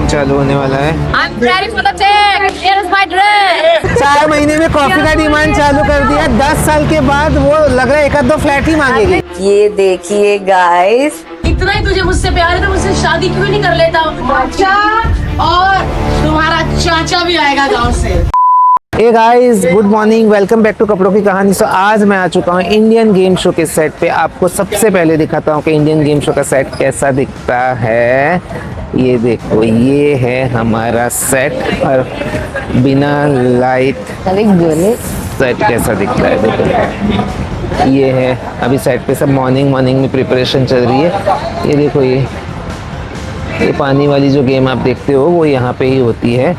चालू होने वाला है। I'm ready for the take. Here is my dress. 4 महीने में कॉफी का डिमांड चालू कर दिया। 10 साल के बाद वो लग रहा है 1-2 फ्लैट ही मांगेगी। ये देखिए गाइस, इतना ही तुझे मुझसे प्यार है तो मुझसे शादी क्यों नहीं कर लेता? चाचा और तुम्हारा चाचा भी आएगा गांव से। Hey guys, good morning, welcome back to कपड़ों की कहानी। सो आज मैं आ चुका हूँ इंडियन गेम शो के सेट पे। आपको सबसे पहले दिखाता हूँ कि इंडियन गेम शो का सेट कैसा दिखता है। ये देखो, ये है हमारा सेट और बिना लाइट सेट कैसा दिखता है। देखो, ये है अभी सेट पे सब मॉर्निंग में प्रिपरेशन चल रही है। ये देखो, ये पानी वाली जो गेम आप देखते हो वो यहाँ पे ही होती है।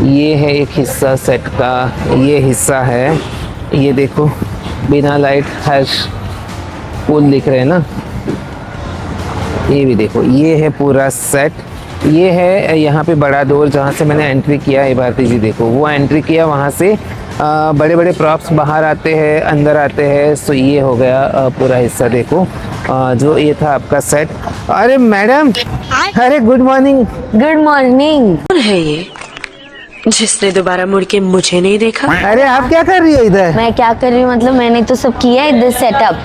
ये है एक हिस्सा सेट का, ये हिस्सा है। ये देखो, बिना लाइट हर्ष पुल दिख रहे हैं ना। ये भी देखो, ये है पूरा सेट। ये है यहाँ पे बड़ा डोर जहाँ से मैंने एंट्री किया है। भारती जी देखो, वो एंट्री किया, वहाँ से बड़े बड़े प्रॉप्स बाहर आते हैं, अंदर आते हैं। सो ये हो गया पूरा हिस्सा। देखो, जो ये था आपका सेट। अरे मैडम, अरे गुड मॉर्निंग। Good morning. कौन है ये जिसने दोबारा मुड़ के मुझे नहीं देखा? अरे आप क्या कर रही हो इधर? मैं क्या कर रही हूँ मतलब, मैंने तो सब किया है इधर सेटअप।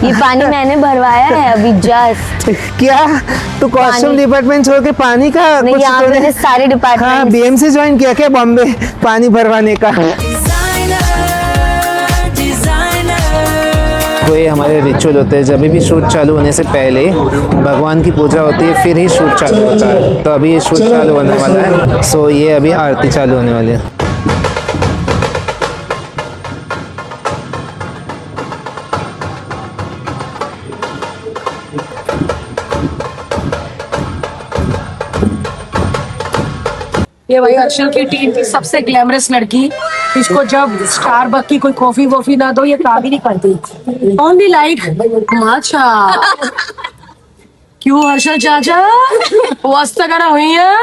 ये पानी मैंने भरवाया है अभी जस्ट। क्या तू कॉस्ट्यूम डिपार्टमेंट छोड़ के पानी का नहीं, कुछ यहाँ मैंने सारे हाँ, डिपार्टमेंट। बीएम से ज्वाइन किया क्या बॉम्बे पानी भरवाने का? कोई हमारे रिचुअल होते हैं, जब भी शूट चालू होने से पहले भगवान की पूजा होती है, फिर ही शूट चालू होता है। तो अभी ये शूट चालू होने वाला है। सो ये अभी आरती चालू होने वाली है। ये भाई हर्षल की टीम की सबसे ग्लैमरस लड़की। इसको जब स्टारबक की कोई कॉफी वॉफी ना दो, ये काम ही नहीं करती। ओनली लाइक माचा। क्यों हर्षल चाचा वास्ता करा हुई है?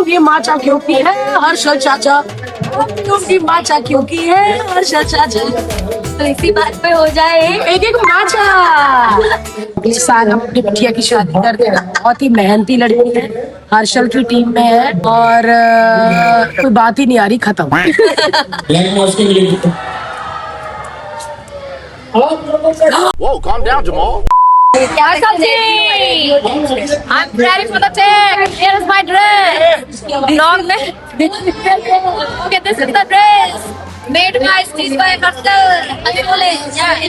ये माचा क्यों की है हर्षल चाचा? क्योंकि माचा क्यों की है हर्षल चाचा? तो इसी बात पे हो जाए एक माचा। अगले साल हम अपनी बिटिया की शादी कर देना। बहुत ही मेहनती लड़की है, हर्षल की टीम में है और कोई बात ही नहीं आ रही, खत्म। Whoa, calm down, Jamal. I'm ready for the take. Here is my dress. Vlog में okay, this is the dress made by Stitch by Hustle. अभी बोले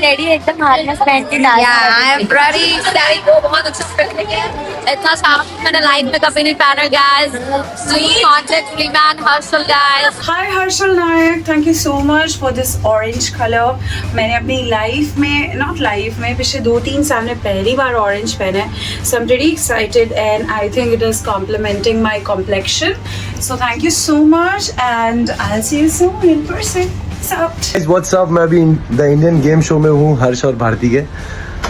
रेडी एकदम हार्नेस पहन के डाल। I am ready. साड़ी को बहुत अच्छा फिट है। इतना साफ मैंने लाइफ में कभी नहीं पहना guys. So you contact Freeman Hustle guys. Hi Harshal Nayak, thank you so much for this orange color. मैंने अपनी लाइफ में, नॉट लाइफ में, पिछले 2-3 साल में पहली बार ऑरेंज पहना है. So I'm pretty excited and I think it is complementing my complexion. So thank you so much and I'll see you soon in person. What's, up अभी द इंडियन गेम शो में हूँ हर्ष और भारती के।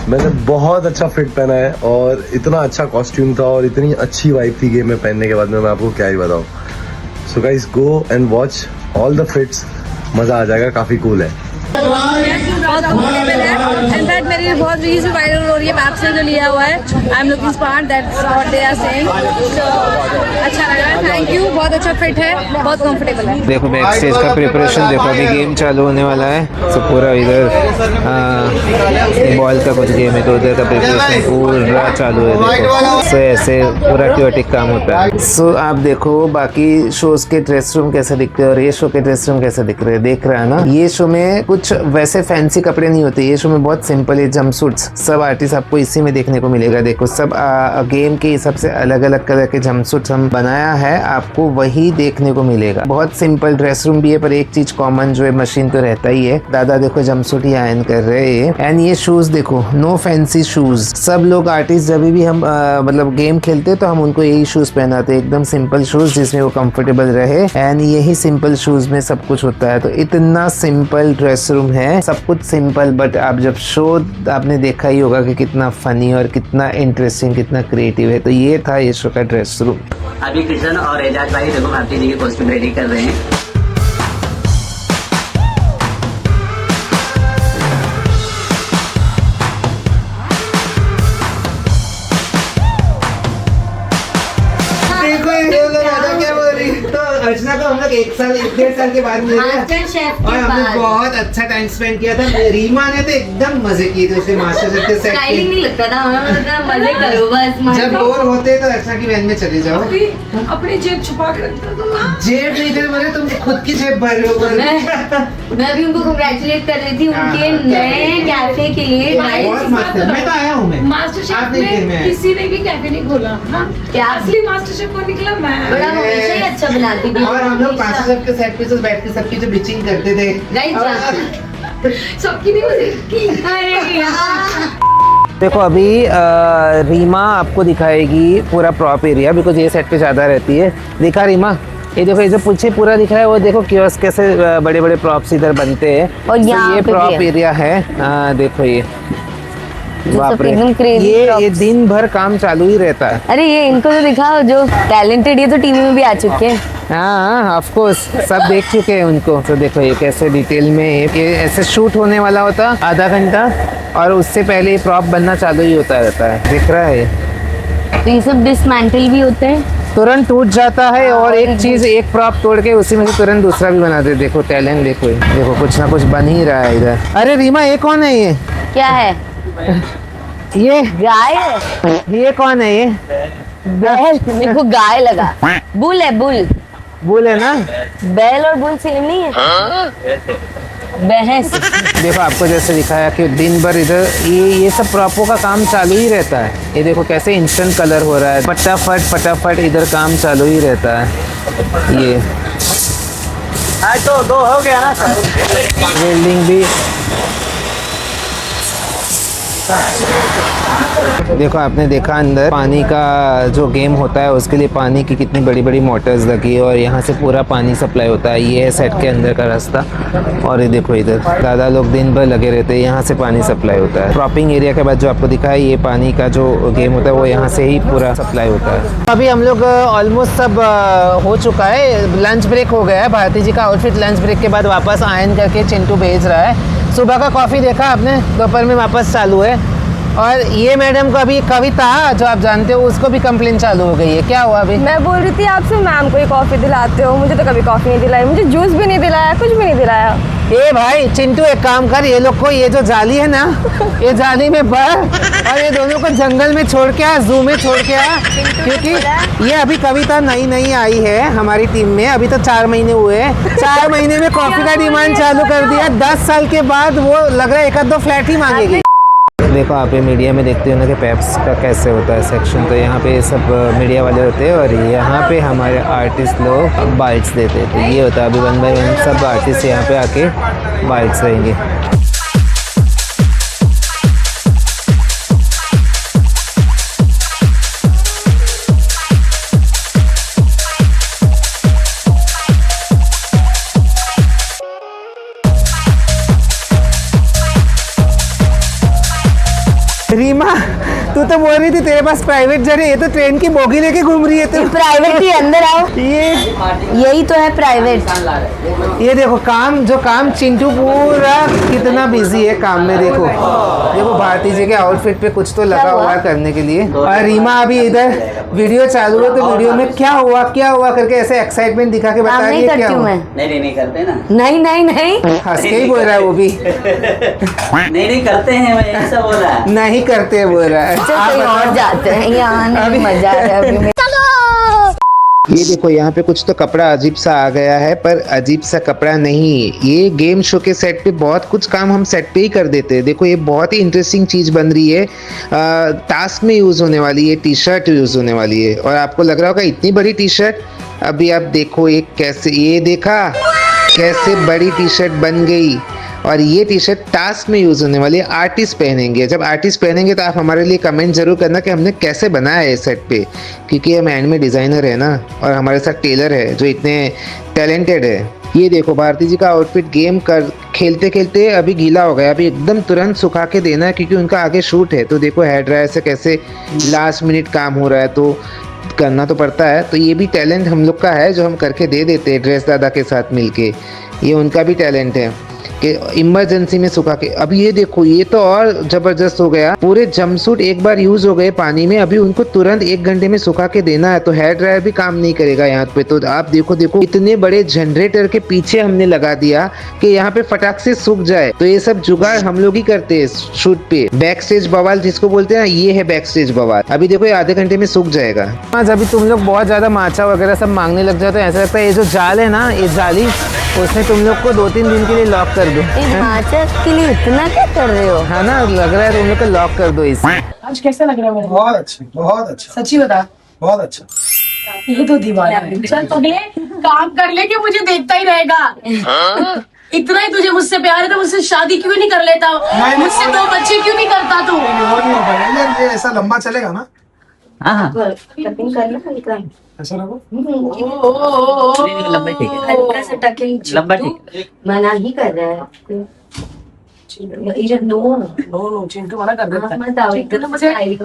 मैंने बहुत अच्छा फिट पहना है और इतना अच्छा कॉस्ट्यूम था और इतनी अच्छी वाइब थी गेम में पहनने के बाद में, मैं आपको क्या ही बताऊँ। So guys, go and watch all the fits, मज़ा आ जाएगा, काफ़ी कूल है। बहुत कंफर्टेबल है। इनफैक्ट मेरी बहुत रील्स भी वायरल हो रही है मैप से जो लिया हुआ है। I am looking smart, that's what they are saying. So अच्छा लग रहा है, थैंक यू। बहुत अच्छा फिट है, बहुत कंफर्टेबल है। देखो बैक स्टेज का प्रिपरेशन देखो, अभी गेम चालू होने वाला है। तो पूरा इधर बॉल का कुछ गेम है, तो उधर का प्रिपरेशन पूरा चालू है। देखो, सो ऐसे पूरा क्योटिक काम होता है। सो आप देखो बाकी शोज के ड्रेस रूम कैसे दिखते हैं और ये शो के ड्रेस रूम कैसे दिख रहे हैं, देख रहा है ना। ये शो में कुछ वैसे फैंसी कपड़े नहीं होते, ये शो में बहुत सिंपल है। जंपसूट्स सब आर्टिस्ट आपको इसी में देखने को मिलेगा। देखो, सब गेम के हिसाब से अलग अलग कलर के जंपसूट्स हम बनाया है, आपको वही देखने को मिलेगा। बहुत सिंपल ड्रेस रूम भी है, पर एक चीज कॉमन जो है, मशीन तो रहता ही है। दादा देखो जंपसूट ही आयरन कर रहे हैं। एंड ये शूज देखो, नो फैंसी शूज। सब लोग आर्टिस्ट जब भी हम मतलब गेम खेलते तो हम उनको यही शूज पहनाते, एकदम सिंपल शूज जिसमें वो कंफर्टेबल रहे। एंड यही सिंपल शूज में सब कुछ होता है। तो इतना सिंपल ड्रेस रूम है, सब कुछ सिंपल, बट आप जब शो आपने देखा ही होगा कि कितना फनी और कितना इंटरेस्टिंग, कितना क्रिएटिव है। तो ये था ये शो का ड्रेस रूम। अभी कृष्ण और एजाज भाई देखो भारती जी के कॉस्ट्यूम रेडी कर रहे हैं। अर्चना को हम लोग 1-1.5 साल के बाद मिले मास्टर शेफ और के हमने बाद बहुत अच्छा टाइम स्पेंड किया था। रीमा ने तो एकदम मजे किए थे उसके मास्टर शेफ के सेट स्टाइलिंग पे। नहीं लगता था हमें, मतलब मजे करो बस जब बोर होते तो अर्चना की वैन में चले जाओ। अपनी जेब छुपा कर रखता था। जेब नहीं थे बोले, तुम खुद की जेब भर रहे हो। मैं भी उनको कंग्रेचुलेट कर रही थी उनके हाँ। नए कैफे के लिए। बहुत मस्त है। मैं तो आया हूँ। मैं मास्टर शेफ आप नहीं थे, मैं में आया। किसी ने भी कैफे नहीं खोला हाँ? क्या? असली मास्टर शेफ को निकला मैं। बड़ा हमेशा ही अच्छा बनाती थी। और हम लोग मास्टर शेफ के सेट पे तो बैठ के सबकी जो बिचिंग करते थे। राइट सबकी नहीं मुझे की। अरे यार देखो अभी रीमा आपको दिखाएगी पूरा प्रॉप एरिया, बिकॉज ये सेट पे ज़्यादा रहती है। दिखा रीमा, ये देखो ये जो पीछे पूरा दिख रहा है वो देखो कियोस्क कैसे बड़े बड़े प्रॉप्स इधर बनते हैं। और तो यहाँ ये पे भी प्रॉप है। एरिया है। देखो ये बाप सब रे, एकदम crazy ये props। दिन भर काम चालू ही रहता है। अरे ये इनको तो दिखाओ जो टैलेंटेड, ये तो टीवी में भी आ चुके हैं। हाँ ऑफ कोर्स सब देख चुके हैं उनको। तो देखो ये कैसे डिटेल में ये ऐसे शूट होने वाला होता आधा घंटा, और उससे पहले ये प्रॉप बनना चालू ही होता रहता है। दिख रहा है तो ये सब डिसमेंटल भी होते हैं। तुरंत टूट जाता है और एक चीज एक प्रॉप तोड़ के उसी में से तुरंत दूसरा भी बना दे। देखो टैलेंट देखो, देखो कुछ ना कुछ बन ही रहा है इधर। अरे रीमा ये कौन है? क्या है? ये गाय है? ये कौन है? ये बैल? मेरे को गाय लगा। बुल है, बुल। बुल है ना? बैल और बुल सेम नहीं है? भैंस। देखो आपको जैसे दिखाया कि दिन भर इधर ये सब प्रॉपों का काम चालू ही रहता है। ये देखो कैसे इंस्टेंट कलर हो रहा है, फटाफट फटाफट इधर काम चालू ही रहता है। ये तो 2 हो गया ना। वेल्डिंग भी देखो, आपने देखा अंदर पानी का जो गेम होता है उसके लिए पानी की कितनी बड़ी बड़ी मोटर्स लगी है और यहाँ से पूरा पानी सप्लाई होता है। ये है सेट के अंदर का रास्ता। और ये देखो इधर दादा लोग दिन भर लगे रहते हैं, यहाँ से पानी सप्लाई होता है। क्रॉपिंग एरिया के बाद जो आपको दिखा है ये पानी का जो गेम होता है वो यहाँ से ही पूरा सप्लाई होता है। अभी हम लोग ऑलमोस्ट सब हो चुका है। लंच ब्रेक हो गया है। भारती जी का आउटफिट लंच ब्रेक के बाद वापस आयन करके चिंटू भेज रहा है। सुबह का कॉफ़ी देखा आपने, दोपहर में वापस चालू है। और ये मैडम को अभी कविता जो आप जानते हो उसको भी कंप्लेन चालू हो गई है। क्या हुआ अभी? मैं बोल रही थी आपसे मैम को ही कॉफ़ी दिलाते हो, मुझे तो कभी कॉफ़ी नहीं दिलाई, मुझे जूस भी नहीं दिलाया, कुछ भी नहीं दिलाया। ए भाई चिंटू एक काम कर, ये लोग को ये जो जाली है ना ये जाली में भर और ये दोनों को जंगल में छोड़ के आ, जू में छोड़ के आ, क्योंकि ये अभी कविता नई नई आई है हमारी टीम में। अभी तो 4 महीने हुए हैं। 4 महीने में कॉफी का डिमांड चालू कर दिया। 10 साल के बाद वो लग रहा है 1-2 फ्लैट ही मांगेगी। देखो आप ये मीडिया में देखते हो ना कि पेप्स का कैसे होता है सेक्शन, तो यहाँ पे सब मीडिया वाले होते हैं और यहाँ पे हमारे आर्टिस्ट लोग बाइट्स देते हैं। तो ये होता है अभी 1 बाय 1 सब आर्टिस्ट यहाँ पे आके बाइट्स रहेंगे। रीमा तू तो बोल रही थी तेरे पास प्राइवेट जेट है, ये तो ट्रेन की बोगी लेके घूम रही है। तो प्राइवेट ही अंदर आओ, ये यही तो है प्राइवेट। ये देखो काम चिंटू पूरा कितना बिजी है काम में। देखो भारती जी के आउटफिट पे कुछ तो लगा हुआ है करने के लिए। और रीमा अभी इधर वीडियो चालू है तो वीडियो में क्या हुआ करके ऐसे एक्साइटमेंट दिखा के बता रही है क्या हुआ। नहीं करते ना। नहीं हंस के ही बोल रहा है वो भी। नहीं करते हैं, मैं ऐसा बोल रहा है। नहीं करते बोल रहा है। कहीं और जाते हैं, यहाँ नहीं मजा आ रहा है अभी। ये देखो यहाँ पे कुछ तो कपड़ा अजीब सा आ गया है, पर अजीब सा कपड़ा नहीं। ये गेम शो के सेट पे बहुत कुछ काम हम सेट पे ही कर देते हैं। देखो ये बहुत ही इंटरेस्टिंग चीज़ बन रही है। टास्क में यूज़ होने वाली है, टी शर्ट यूज़ होने वाली है। और आपको लग रहा होगा इतनी बड़ी टी शर्ट। अभी आप देखो एक कैसे, ये देखा कैसे बड़ी टी शर्ट बन गई। और ये टी शर्ट टास्क में यूज़ होने वाली है, आर्टिस्ट पहनेंगे। जब आर्टिस्ट पहनेंगे तो आप हमारे लिए कमेंट ज़रूर करना कि हमने कैसे बनाया है सेट पे, क्योंकि हम हैंड में डिज़ाइनर है ना और हमारे साथ टेलर है जो इतने टैलेंटेड है। ये देखो भारती जी का आउटफिट गेम कर खेलते खेलते अभी गीला हो गया। अभी एकदम तुरंत सुखा के देना है क्योंकि उनका आगे शूट है। तो देखो हेयर ड्रायर से कैसे लास्ट मिनट काम हो रहा है, तो करना तो पड़ता है। तो ये भी टैलेंट हम लोग का है जो हम करके दे देते हैं ड्रेस दादा के साथ मिलके। ये उनका भी टैलेंट है। कि इमरजेंसी में सुखा के। अब ये देखो, ये तो और जबरदस्त हो गया। पूरे जंपसूट एक बार यूज हो गए पानी में, अभी उनको तुरंत 1 घंटे में सुखा के देना है, तो हेयर ड्रायर भी काम नहीं करेगा यहाँ पे। तो आप देखो इतने बड़े जनरेटर के पीछे हमने लगा दिया कि यहाँ पे फटाक से सूख जाए। तो ये सब जुगाड़ हम लोग ही करते हैं शूट पे। बैक स्टेज बवाल जिसको बोलते हैं ना, ये है बैक स्टेज बवाल। अभी देखो ये आधे घंटे में सूख जाएगा। आज अभी तुम लोग बहुत ज्यादा माचा वगैरह सब मांगने लग जाते हैं, ऐसा लगता है ये जो जाल है ना, ये जाली, उसने तुम लोग को 2-3 दिन के लिए लॉक कर दो। इस माचा के लिए इतना क्या कर रहे हो? है ना, लग रहा है तुम लोग को लॉक कर दो इसे। आज कैसा लग रहा है मेरे? बहुत अच्छा, बहुत अच्छा, सच्ची बता। बहुत अच्छा। ये तो दीवाना है। चल पगले, काम कर ले कि मुझे देखता ही रहेगा। इतना ही तुझे मुझसे प्यार है तो मुझसे शादी क्यों नहीं कर लेता? मुझसे 2 बच्चे क्यों नहीं करता तू? वो नहीं हो पाएगा, ये ऐसा लंबा चलेगा ना? हाँ कटिंग कर ले। ऐसा रखो। लंबा ठीक है, हल्का सा टकिंग। लंबा ठीक है। मना ही कर रहा है। नो, चिंटू मना कर देता है।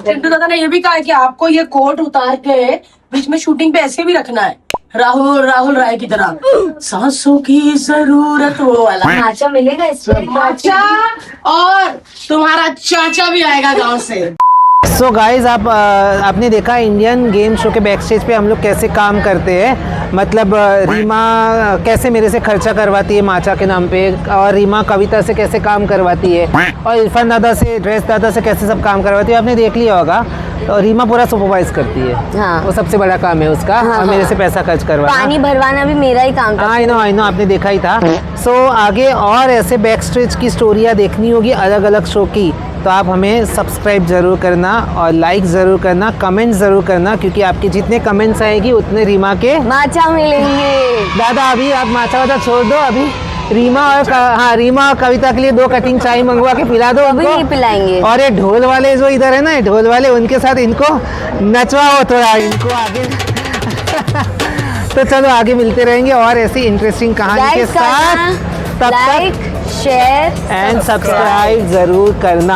चिंटू दादा ने ये भी कहा है कि आपको ये कोट उतार के बीच में शूटिंग पे ऐसे भी रखना है, राहुल राय की तरह, सांसों की जरूरत वो वाला। माचा मिलेगा इसमें? चाचा और तुम्हारा चाचा भी आएगा गांव से। सो गाइज आपने देखा इंडियन गेम शो के बैक स्टेज पे हम लोग कैसे काम करते हैं। मतलब रीमा कैसे मेरे से खर्चा करवाती है माचा के नाम पे, और रीमा कविता से कैसे काम करवाती है, और इरफान दादा से, ड्रेस दादा से कैसे सब काम करवाती है, आपने देख लिया होगा। तो रीमा पूरा सुपरवाइज करती है। हाँ। वो सबसे बड़ा काम है उसका। हाँ, और मेरे से पैसा खर्च करवाना। पानी भरवाना भी मेरा ही काम था। आई नो आपने देखा ही था। सो आगे और ऐसे बैक स्टेज की स्टोरियाँ देखनी होगी अलग अलग शो की, तो आप हमें सब्सक्राइब ज़रूर करना और लाइक ज़रूर करना, कमेंट ज़रूर करना, क्योंकि आपके जितने कमेंट्स आएगी उतने रीमा के माचा मिलेंगे। दादा अभी आप माचा वाचा छोड़ दो, अभी रीमा और कविता के लिए 2 कटिंग चाय मंगवा के पिला दो अभी नहीं पिलाएंगे। और ये ढोल वाले जो इधर है ना, ढोल वाले, उनके साथ इनको नचवाओ थोड़ा, इनको आगे। तो चलो आगे मिलते रहेंगे और ऐसी इंटरेस्टिंग कहानी के साथ। तब तक लाइक, शेयर एंड सब्सक्राइब जरूर करना।